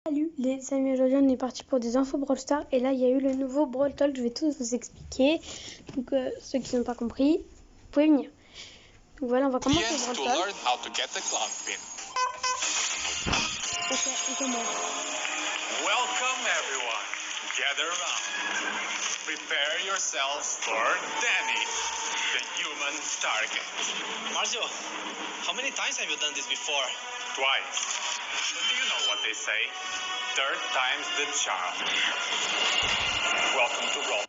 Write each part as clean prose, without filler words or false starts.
Salut les amis, aujourd'hui on est parti pour des infos Brawl Stars et là il y a eu le nouveau Brawl Talk, je vais tout vous expliquer. Donc ceux qui n'ont pas compris, vous pouvez venir. Donc voilà, on va commencer le Brawl Talk. Ok, on commence. Welcome everyone, gather around. Prepare yourselves for Danny, the human target. Marzio, how many times have you done this before? Twice. But do you know what they say? Third time's the charm. Welcome to Brawl.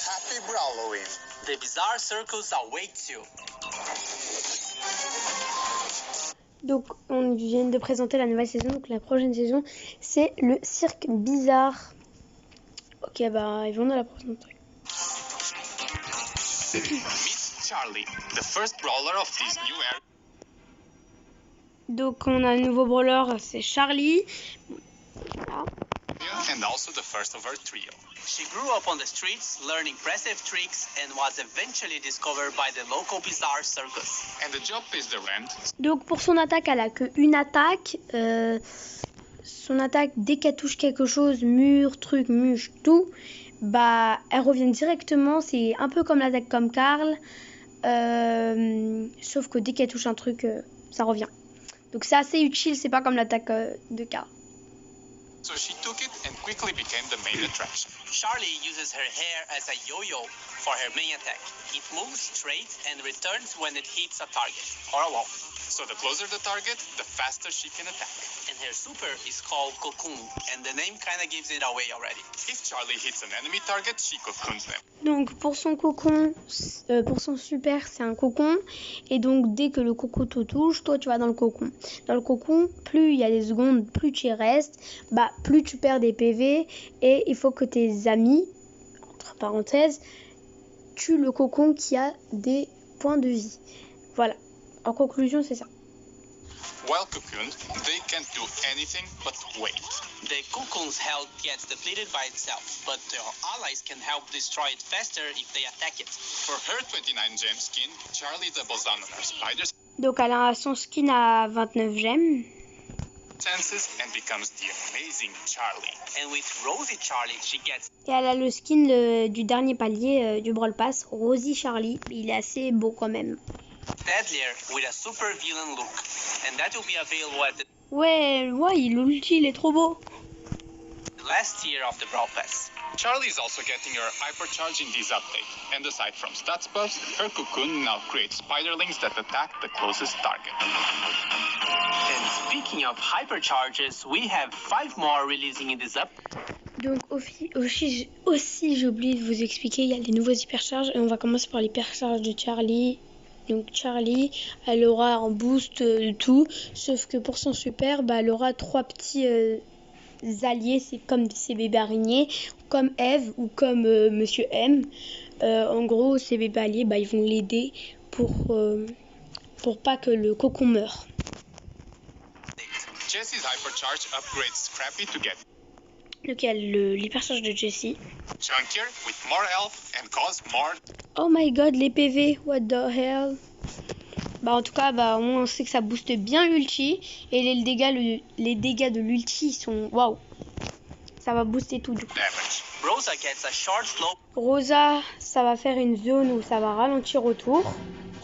Happy Brawlowing. The bizarre circles await you. Donc on vient de présenter la nouvelle saison, donc la prochaine saison c'est le cirque bizarre. Ok, bah ils vont dans la prochaine truc. Meet Charlie, the first brawler of this new era. Donc on a un nouveau brawler, c'est Charlie. Voilà. And also the first of her trio. She grew up on the streets, learned impressive tricks, and was eventually discovered by the local bizarre circus. And the job is the rent. Donc pour son attaque, elle a qu'une attaque. Son attaque, dès qu'elle touche quelque chose, mur, truc, muche, tout, bah elle revient directement. C'est un peu comme l'attaque comme Karl, sauf que dès qu'elle touche un truc, ça revient. Donc c'est assez utile, c'est pas comme l'attaque de Karl. So she took it and quickly became the main attraction. Charlie uses her hair as a yo-yo for her main attack. It moves straight and returns when it hits a target or a wall. So the closer the target, the faster she can attack. And her super is called Cocoon, and the name kinda gives it away already. If Charlie hits an enemy target, she cocoons them. Donc pour son cocon, pour son super, c'est un cocon. Et donc dès que le cocon te touche, toi tu vas dans le cocon. Dans le cocon, plus il y a des secondes, plus tu y restes, bah plus tu perds des PV. Et il faut que tes amis, entre parenthèses, tuent le cocon qui a des points de vie. Voilà. En conclusion, c'est ça. While cocooned, they can't do anything but wait. The Cocoon's health gets depleted by itself, but their allies can help destroy it faster if they attack it. For her 29 gem skin, Charlie doubles down on her spider Donc elle a son skin à 29 gemmes. senses and becomes the amazing Charlie. And with Rosie Charlie, she gets Et elle a le skin du dernier palier du Brawl Pass, Rosie Charlie. Il est assez beau quand même. deadlier with a super villain look, and that will be available at the Ouais, l'ulti, il est trop beau. last tier of the Brawl Pass. Charlie is also getting her hypercharge in this update, and aside from stats buffs, her cocoon now creates spiderlings that attack the closest target. And speaking of hypercharges, we have 5 more releasing in this update. Donc aussi j'ai oublié de vous expliquer, il y a les nouveaux hypercharges et on va commencer par l'hypercharge de Charlie. Donc Charlie, elle aura un boost de tout, sauf que pour son super, bah, elle aura 3 petits alliés, c'est comme ces bébés araignées, comme Eve ou comme Monsieur M. En gros, ces bébés alliés, bah, ils vont l'aider pour pas que le cocon meure. Jessie's hypercharge upgrades Scrappy to get Donc il y a l'hypercharge de Jessie. chunkier with more health and cause more. Oh my god, les PV, what the hell. Bah en tout cas, bah au moins on sait que ça booste bien l'ulti. Et les dégâts de l'ulti sont waouh. Ça va booster tout du coup. Damage. Rosa gets a short slow Rosa, ça va faire une zone où ça va ralentir autour.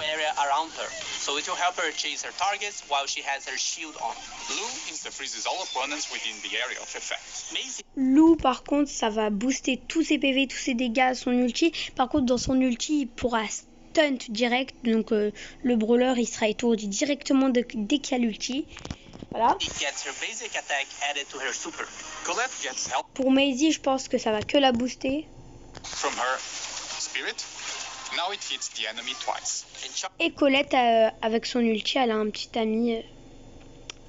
area around her, so it will help her chase her targets while she has her shield on. Blue insta-freezes all opponents within the area of effect. Maisie Lou par contre, ça va booster tous ses PV, tous ses dégâts à son ulti. Par contre, dans son ulti, il pourra stunt direct. Donc le brawler, il sera étourdi directement dès qu'il y a l'ulti. Voilà. gets her basic attack added to her super. Colette gets help Pour Maisie, je pense que ça va que la booster. from her spirit. Now it hits the enemy twice. And Et Colette, avec son ulti, elle a un petit ami.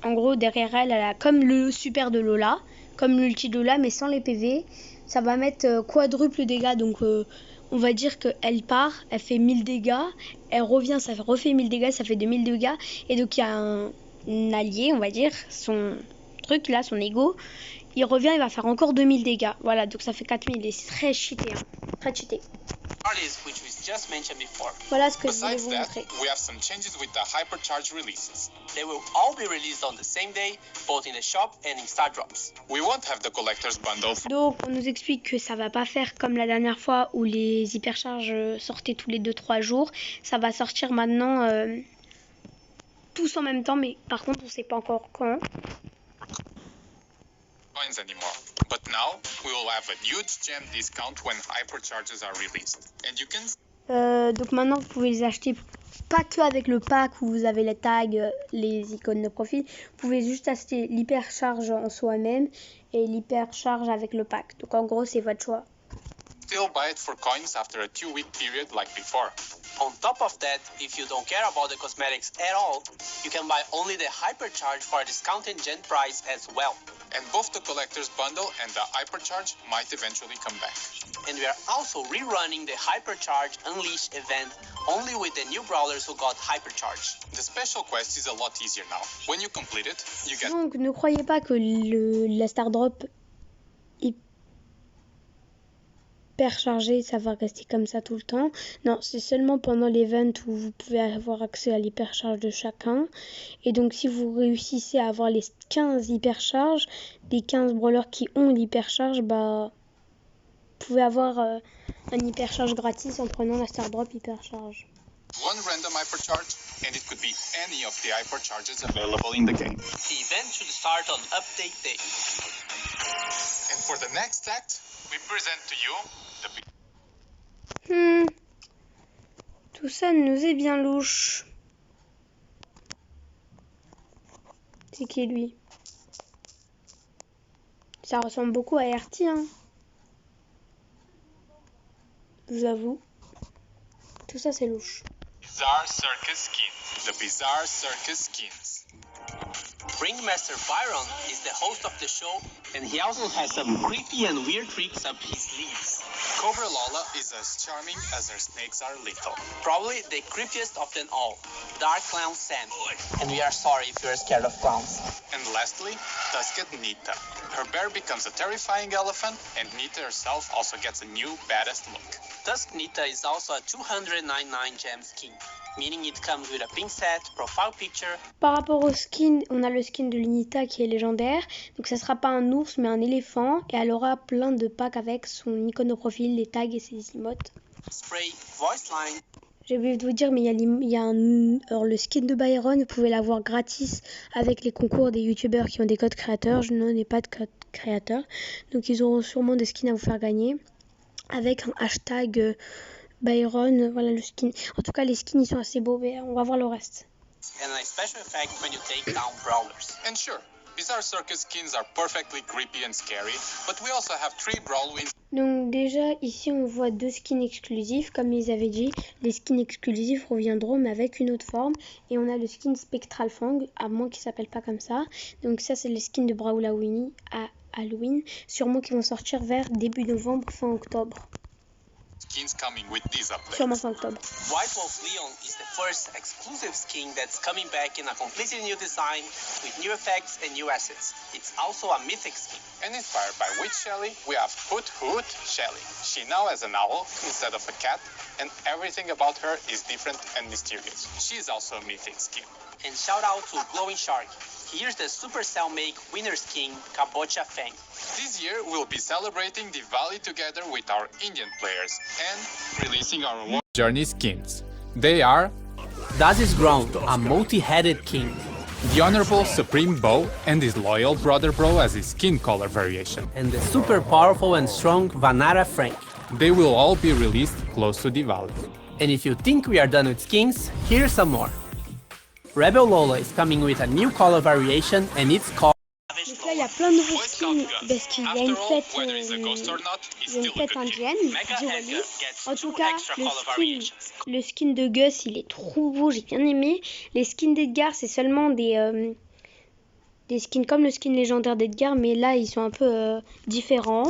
En gros, derrière elle, elle a comme le super de Lola, comme l'ulti de Lola, mais sans les PV. Ça va mettre quadruple dégâts. Donc, on va dire qu'elle part, elle fait 1000 dégâts. Elle revient, ça refait 1000 dégâts, ça fait 2000 dégâts. Et donc, il y a un allié, on va dire, son truc là, son ego. Il revient, il va faire encore 2000 dégâts. Voilà, donc ça fait 4000. Et c'est très cheaté. Très cheaté. artists which we just mentioned before. Voilà ce que je voulais Besides vous that, montrer. we have some changes with the hypercharge releases. They will all be released on the same day, both in the shop and in Star Drops. We won't have the collector's bundle Donc on nous explique que ça va pas faire comme la dernière fois où les hypercharges sortaient tous les 2-3 jours. Ça va sortir maintenant tous en même temps, mais par contre on sait pas encore quand. coins anymore. But now we will have a huge gem discount when hypercharges are released. And you can Donc maintenant vous pouvez les acheter pas que avec le pack où vous avez les tags, les icônes de profil. Vous pouvez juste acheter l'hypercharge en soi-même et l'hypercharge avec le pack. Donc en gros c'est votre choix. still buy it for coins after a 2-week period like before. On top of that, if you don't care about the cosmetics at all, you can buy only the hypercharge for a discounted gen price as well. And both the collector's bundle and the hypercharge might eventually come back. And we are also rerunning the Hypercharge Unleashed event only with the new brawlers who got Hypercharge. The special quest is a lot easier now. When you complete it, you get Donc ne croyez pas que la Star Drop hyper chargée, ça va rester comme ça tout le temps. Non, c'est seulement pendant l'event où vous pouvez avoir accès à l'hypercharge de chacun. Et donc si vous réussissez à avoir les 15 hypercharges, des 15 brawlers qui ont l'hypercharge, bah vous pouvez avoir un hypercharge gratis en prenant la Star Drop hypercharge. one random hypercharge, and it could be any of the hypercharges available in the game. The event should start on update day. And for the next act, we present to you the Tout ça nous est bien louche. C'est qui lui? Ça ressemble beaucoup à RT, hein. Je vous avoue. Tout ça c'est louche. Bizarre Circus Skins. The Bizarre Circus Skins. Ringmaster Byron is the host of the show, and he also has some creepy and weird tricks up his sleeves. Cobra Lola is as charming as her snakes are lethal. Probably the creepiest of them all, Dark Clown Sam. And we are sorry if you are scared of clowns. And lastly, Tusked Nita. Her bear becomes a terrifying elephant, and Nita herself also gets a new badass look. Tusk Nita is also a 299 gem skin, meaning it comes with a pin set, profile picture. Par rapport au skin, on a le skin de l'Unita qui est légendaire. Donc ça sera pas un ours mais un éléphant. Et elle aura plein de packs avec son icône de profil, les tags et ses emotes. Spray, voice line. J'ai oublié de vous dire, mais il y a alors le skin de Byron, vous pouvez l'avoir gratis avec les concours des youtubeurs qui ont des codes créateurs. Je n'en ai pas de code créateur. Donc ils auront sûrement des skins à vous faire gagner. Avec un hashtag Byron, voilà le skin. En tout cas, les skins ils sont assez beaux, mais on va voir le reste. And a special effect when you take down brawlers. And sure, Bizarre Circus Skins are perfectly creepy and scary, but we also have 3 Brawl Wins. Donc déjà, ici on voit 2 skins exclusifs, comme ils avaient dit. Les skins exclusifs reviendront, mais avec une autre forme. Et on a le skin Spectral Fang, à moins qu'il s'appelle pas comme ça. Donc ça, c'est le skin de Brawl à Halloween, sûrement qui vont sortir vers début novembre, fin octobre. Skins coming with these updates. Sûrement fin octobre. White Wolf Leon is the first exclusive skin that's coming back in a completely new design with new effects and new assets. It's also a mythic skin. And inspired by Witch Shelly, we have Hoot Hoot Shelly. She now has an owl instead of a cat, and everything about her is different and mysterious. She is also a mythic skin. And shout out to Glowing Shark. Here's the Supercell Make winner skin, Kabocha Fang. This year, we'll be celebrating Diwali together with our Indian players and releasing our War Journey skins. They are Das ist Ground, a multi-headed king. the Honorable Supreme Bow and his loyal brother Bro as his skin color variation. And the super powerful and strong Vanara Frank. They will all be released close to Diwali. And if you think we are done with skins, here's some more. Rebel Lola is coming with a new color variation and it's called... Donc là, il y a plein de nouveaux skins parce qu'il y a une fête, indienne, Diwali. En tout cas, le skin de Gus, il est trop beau, j'ai bien aimé. Les skins d'Edgar, c'est seulement des skins comme le skin légendaire d'Edgar, mais là, ils sont un peu différents.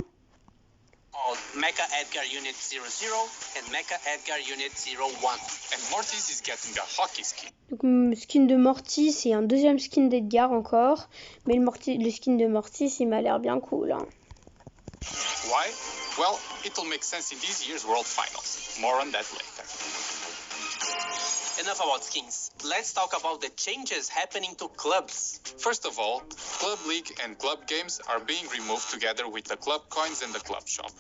Mecha Edgar Unit 00 and Mecha Edgar Unit 01. And Mortis is getting a hockey skin. Donc le skin de Mortis, c'est un deuxième skin d'Edgar encore, mais le skin de Mortis, il m'a l'air bien cool. Hein. Why? Well, it'll make sense in this year's World Finals. More on that later. Enough about skins. Let's talk about the changes happening to clubs. First of all, Club League and Club Games are being removed together with the Club Coins and the Club Shop.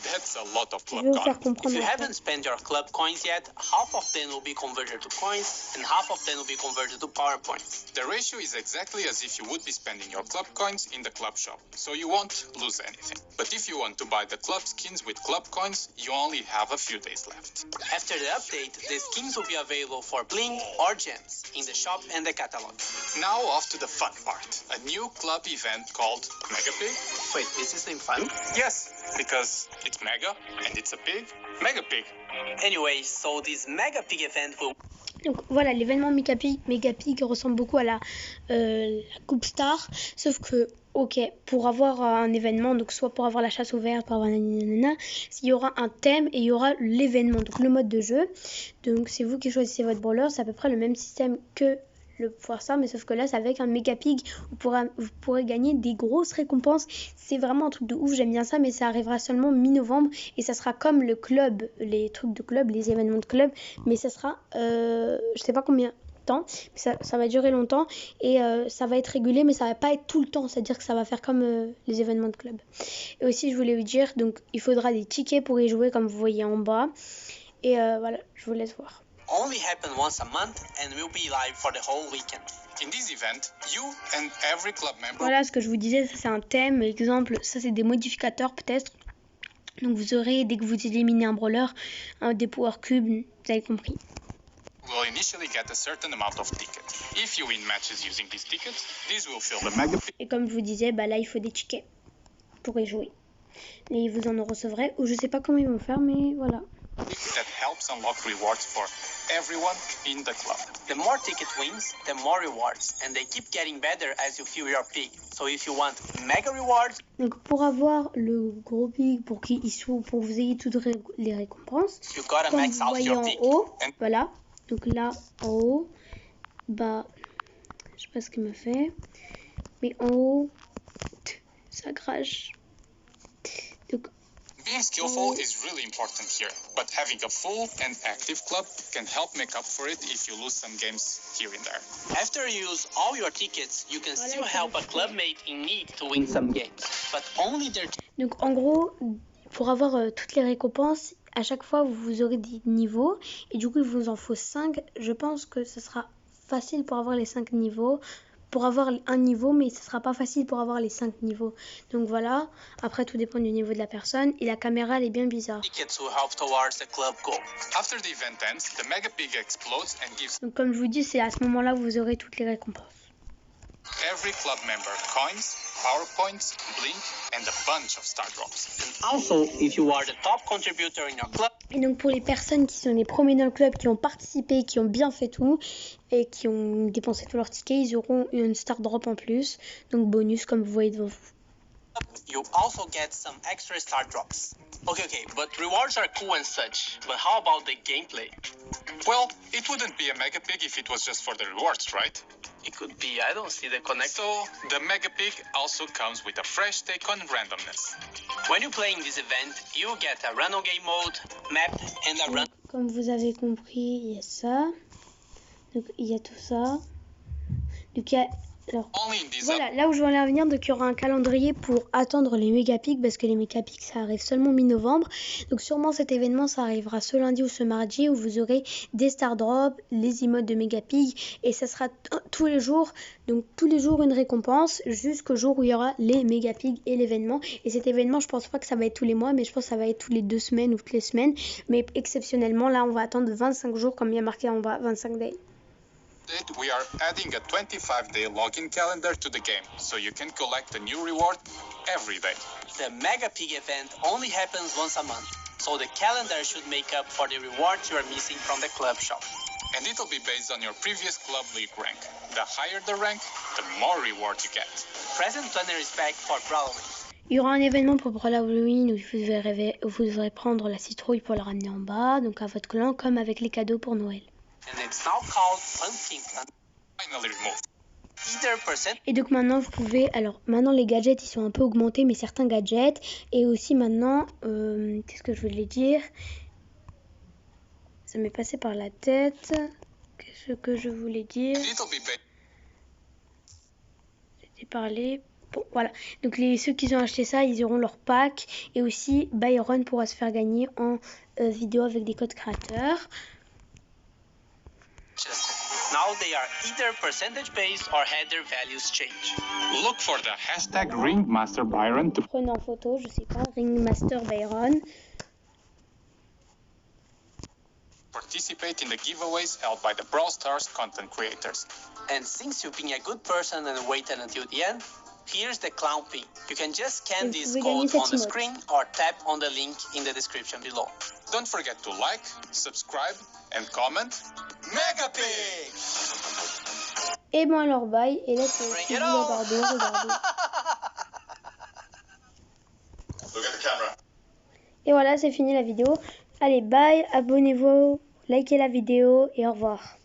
That's a lot of Je Club vais vous faire Coins. comprendre. If you après. haven't spent your club coins yet, half of them will be converted to coins and half of them will be converted to power points. The ratio is exactly as if you would be spending your Club Coins in the Club Shop, so you won't lose anything. But if you want to buy the Club skins with Club Coins, you only have a few days left. After the update, the skins will be available for bling or gems in the shop and the catalog. Now off to the fun part. A new club event called Mega Pig. Wait, is this name fun? Yes, because it's mega and it's a pig. Mega Pig. Anyway, so this Mega Pig event will Donc voilà, l'événement Mega Pig ressemble beaucoup à la Coupe Star, sauf que, ok, pour avoir un événement, donc soit pour avoir la chasse aux vers, pour avoir nanana, il y aura un thème et il y aura l'événement, donc le mode de jeu. Donc c'est vous qui choisissez votre brawler, c'est à peu près le même système que le pouvoir star, mais sauf que là c'est avec un Mega Pig, vous pourrez gagner des grosses récompenses. C'est vraiment un truc de ouf, j'aime bien ça, mais ça arrivera seulement mi-novembre et ça sera comme le club, les trucs de club, les événements de club, mais ça sera je sais pas combien de temps, mais ça va durer longtemps et ça va être régulé, mais ça va pas être tout le temps, c'est à dire que ça va faire comme les événements de club. Et aussi je voulais vous dire, donc il faudra des tickets pour y jouer comme vous voyez en bas et voilà, je vous laisse voir. only happen once a month and will be live for the whole weekend. In this event, you and every club member Voilà ce que je vous disais, ça c'est un thème, exemple, ça c'est des modificateurs peut-être. Donc vous aurez, dès que vous éliminez un brawler, des power cubes, vous avez compris. will initially get a certain amount of tickets. If you win matches using these tickets, these will fill the Mega Pig. Et comme je vous disais, bah là il faut des tickets pour y jouer. Et vous en recevrez, ou je sais pas comment ils vont faire, mais voilà. That helps unlock rewards for everyone in the club. The more ticket wins, the more rewards, and they keep getting better as you fill your pig. So if you want mega rewards, Donc pour avoir le gros pig, pour que vous ayez toutes les récompenses, you gotta comme max vous out voyez your en pig. haut, voilà. Donc là en haut, bah je sais pas ce qu'il me fait, mais en haut, ça crache. Donc Being skillful is really important here, but having a full and active club can help make up for it if you lose some games here and there. After you use all your tickets, you can still help a clubmate in need to win some games, but only their Donc en gros, pour avoir toutes les récompenses, à chaque fois vous aurez des niveaux et du coup il vous en faut 5. Je pense que ce sera facile pour avoir les 5 niveaux, pour avoir un niveau, mais ce sera pas facile pour avoir les 5 niveaux. Donc voilà, après tout dépend du niveau de la personne et la caméra elle est bien bizarre. tickets will help towards the club goal. After the event ends, the Mega Pig explodes and gives Donc comme je vous dis, c'est à ce moment-là que vous aurez toutes les récompenses. every club member coins, power points, blink, and a bunch of star drops. And also, if you are the top contributor in your club, Et donc pour les personnes qui sont les premiers dans le club, qui ont participé, qui ont bien fait tout et qui ont dépensé tous leurs tickets, ils auront une star drop en plus. Donc bonus comme vous voyez devant vous. you also get some extra star drops. Okay, but rewards are cool and such, but how about the gameplay? Well, it wouldn't be a Mega Pig if it was just for the rewards, right? It could be, I don't see the connection. So, the Mega Pig also comes with a fresh take on randomness. When you play in this event, you get a random game mode, map, and a random Comme vous avez compris, il y a ça. Donc il y a tout ça. Donc il y a... Alors, Only in this voilà, là où je voulais en venir, donc il y aura un calendrier pour attendre les mégapics parce que les mégapics ça arrive seulement mi-novembre. Donc sûrement cet événement ça arrivera ce lundi ou ce mardi où vous aurez des star drops, les emotes de mégapics et ça sera tous les jours, donc tous les jours une récompense jusqu'au jour où il y aura les mégapics et l'événement. Et cet événement je pense pas que ça va être tous les mois mais je pense que ça va être tous les 2 semaines ou toutes les semaines. Mais exceptionnellement là on va attendre 25 jours comme il y a marqué en bas, 25 days. we are adding a 25-day login calendar to the game, so you can collect a new reward every day. The Mega Pig event only happens once a month, so the calendar should make up for the rewards you are missing from the club shop. And it'll be based on your previous club league rank. The higher the rank, the more rewards you get. Present plenary respect for Brawloween. Il y aura un événement pour Brawloween où vous devrez prendre la citrouille pour la ramener en bas, donc à votre clan, comme avec les cadeaux pour Noël. And it's now called Pumpkin. Finally removed. either percent Et donc maintenant vous pouvez, alors maintenant les gadgets ils sont un peu augmentés, mais certains gadgets, et aussi maintenant, qu'est-ce que je voulais dire? Ça m'est passé par la tête. Qu'est-ce que je voulais dire? C'était parler. Bon, voilà. Donc ceux qui ont acheté ça, ils auront leur pack. Et aussi, Byron pourra se faire gagner en vidéo avec des codes créateurs. now they are either percentage based or had their values change. Look for the hashtag #RingMasterByron to Prenez en photo, je sais pas, Ringmaster Byron. participate in the giveaways held by the Brawl Stars content creators. And since you've been a good person and waited until the end, here's the clown pin. You can just scan Vous this pouvez code gagner on the cette screen or tap on the link in the description below. Don't forget to like, subscribe, and comment. Megapig! Et bon alors bye. Et là c'est Bring si it vous on! regardez. Look at the camera. Et voilà, c'est fini la vidéo. Allez, bye, abonnez-vous, likez la vidéo et au revoir.